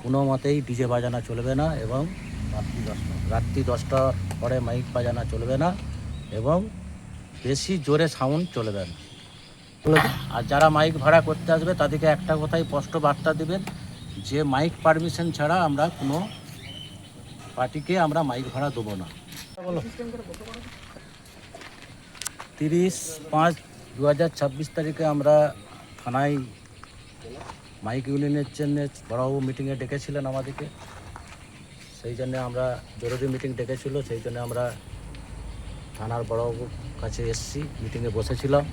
কোনো মতেই ডিজে বাজানো চলবে না এবং রাত্রি 10টার পরে মাইক বাজানো চলবে না এবং বেশি জোরে সাউন্ড চলবে না। আর যারা মাইক ভাড়া করতে আসবে তাদেরকে একটা কথাই স্পষ্ট বার্তা দেবেন যে মাইক পারমিশন ছাড়া আমরা কোনো পার্টিকে আমরা মাইক ভাড়া দেবো না। 30/5/2026 তারিখে আমরা থানায় মাইক ইউনিয়নের জন্য বড়বাবু মিটিংয়ে ডেকেছিলেন আমাদেরকে, সেই জন্য আমরা জরুরি মিটিং ডেকেছিল, সেই জন্য আমরা থানার বড়বাবুর কাছে এসেছি, মিটিংয়ে বসেছিলাম।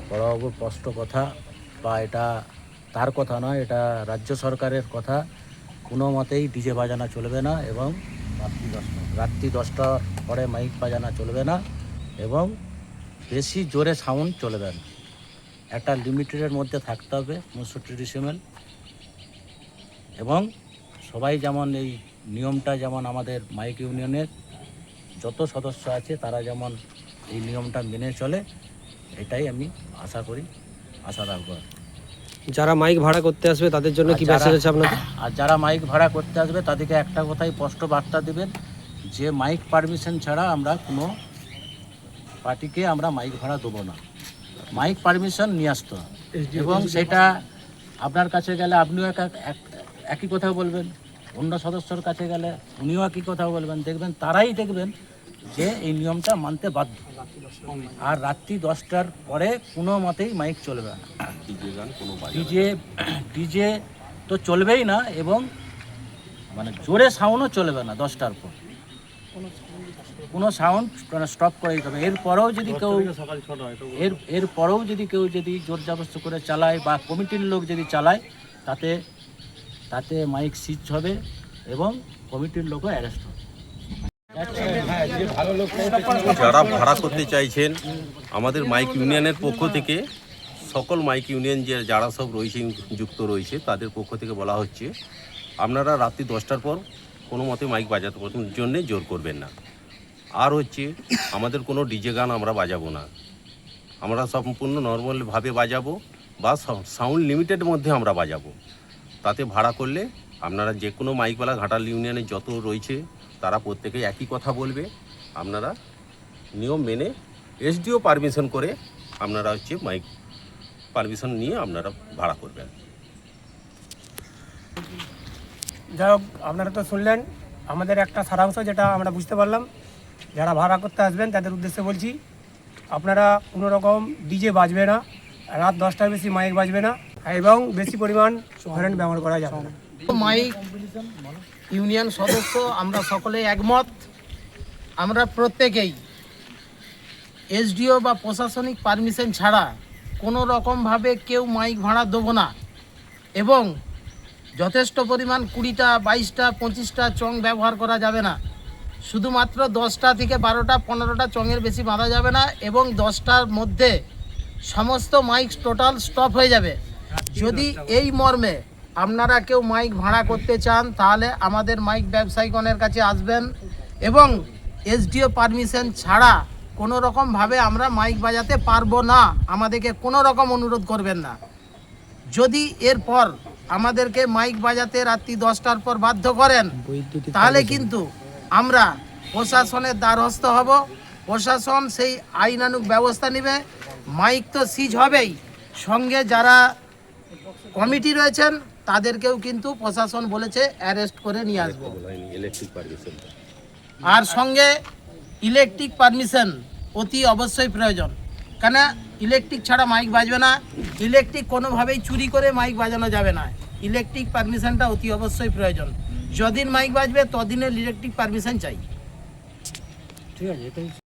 বড়বাবুর স্পষ্ট কথা, বা এটা তার কথা নয়, এটা রাজ্য সরকারের কথা, কোনো মতেই ডিজে বাজানো চলবে না এবং রাত্রি 10টার পরে মাইক বাজানো চলবে না এবং বেশি জোরে সাউন্ড চলবে না। একটা লিমিটেডের মধ্যে থাকতে হবে 65 ডেসিবেল। এবং সবাই যেমন এই নিয়মটা, যেমন আমাদের মাইক ইউনিয়নের যত সদস্য আছে তারা যেমন এই নিয়মটা মেনে চলে, এটাই আমি আশা রাখবো। যারা মাইক ভাড়া করতে আসবে তাদের জন্য কি মেসেজ আছে আপনাদের? আর যারা মাইক ভাড়া করতে আসবে তাদেরকে একটা কথাই স্পষ্ট বার্তা দেবেন যে মাইক পারমিশন ছাড়া আমরা কোনো পার্টিকে আমরা মাইক ভাড়া দেবো না। মাইক পারমিশন নিয়ে আসতে হবে এবং সেটা আপনার কাছে গেলে আপনিও একই কথা বলবেন, অন্য সদস্যর কাছে গেলে উনিও একই কথা বলবেন। দেখবেন তারাই দেখবেন যে এই নিয়মটা মানতে বাধ্য। আর রাত্রি 10টার পরে কোনো মতেই মাইক চলবে না, ডিজে তো চলবেই না এবং মানে জোরে সাউন্ডও চলবে না। 10টার পর কোনো সাউন্ড স্টপ করে দিতে হবে। এরপরেও যদি কেউ জোর জবরদস্তি করে চালায় বা কমিটির লোক যদি চালায়, তাতে মাইক সিজ হবে এবং কমিটির লোকও অ্যারেস্ট হবে। যারা ভাড়া করতে চাইছেন, আমাদের মাইক ইউনিয়নের পক্ষ থেকে সকল মাইক ইউনিয়ন যারা সব রয়েছে, যুক্ত রয়েছে, তাদের পক্ষ থেকে বলা হচ্ছে আপনারা রাত্রি 10টার পর কোনো মতে মাইক বাজাতে জন্য জোর করবেন না। আর হচ্ছে আমাদের কোনো ডিজে গান আমরা বাজাবো না, আমরা সম্পূর্ণ নর্মালভাবে বাজাবো বা সাউন্ড লিমিটেড মধ্যে আমরা বাজাবো। তাতে ভাড়া করলে আপনারা যে কোনো মাইকওয়ালা ঘাটাল ইউনিয়নে যত রয়েছে তারা প্রত্যেকেই একই কথা বলবে। আপনারা নিয়ম মেনে এসডিও পারমিশন করে আপনারা মাইক পারমিশন নিয়ে আপনারা ভাড়া করবেন। যাই হোক, আপনারা তো শুনলেন আমাদের একটা সারাংশ, যেটা আমরা বুঝতে পারলাম। যারা ভাড়া করতে আসবেন তাদের উদ্দেশ্যে বলছি, আপনারা কোনো রকম ডিজে বাজবে না, রাত 10টার বেশি মাইক বাজবে না এবং বেশি পরিমাণ হর্ন ব্যবহার করা যাবে না। মাইক ইউনিয়ন সদস্য আমরা সকলে একমত। আমরা প্রত্যেকেই এসডিও বা প্রশাসনিক পারমিশন ছাড়া কোনো রকমভাবে কেউ মাইক ভাড়া দেবো না এবং যথেষ্ট পরিমাণ 20টা 22টা 25টা চং ব্যবহার করা যাবে না। শুধুমাত্র 10টা থেকে 12টা 15টা চঙের বেশি বাঁধা যাবে না এবং 10টার মধ্যে সমস্ত মাইক টোটাল স্টপ হয়ে যাবে। যদি এই মর্মে আপনারা কেউ মাইক ভাড়া করতে চান তাহলে আমাদের মাইক ব্যবসায়ীগণের কাছে আসবেন এবং এসডিও পারমিশন ছাড়া কোনো রকমভাবে আমরা মাইক বাজাতে পারবো না, আমাদেরকে কোনো রকম অনুরোধ করবেন না। যদি এরপর আমাদেরকে মাইক বাজাতে রাত্রি 10টার পর বাধ্য করেন তাহলে কিন্তু আমরা প্রশাসনের দ্বারস্থ হব। প্রশাসন সেই আইনানুগ ব্যবস্থা নেবে। মাইক তো সিজ হবেই, সঙ্গে যারা কমিটি রয়েছেন তাদেরকেও কিন্তু প্রশাসন বলেছে অ্যারেস্ট করে নিয়ে আসবো। আর সঙ্গে ইলেকট্রিক পারমিশন অতি অবশ্যই প্রয়োজন, কেন ইলেকট্রিক ছাড়া মাইক বাজবে না। ইলেকট্রিক কোনোভাবেই চুরি করে মাইক বাজানো যাবে না। ইলেকট্রিক পারমিশনটা অতি অবশ্যই প্রয়োজন। যদিন মাইক বাজবে তদিনের ইলেকট্রিক পারমিশন চাই। ঠিক আছে, এটাই।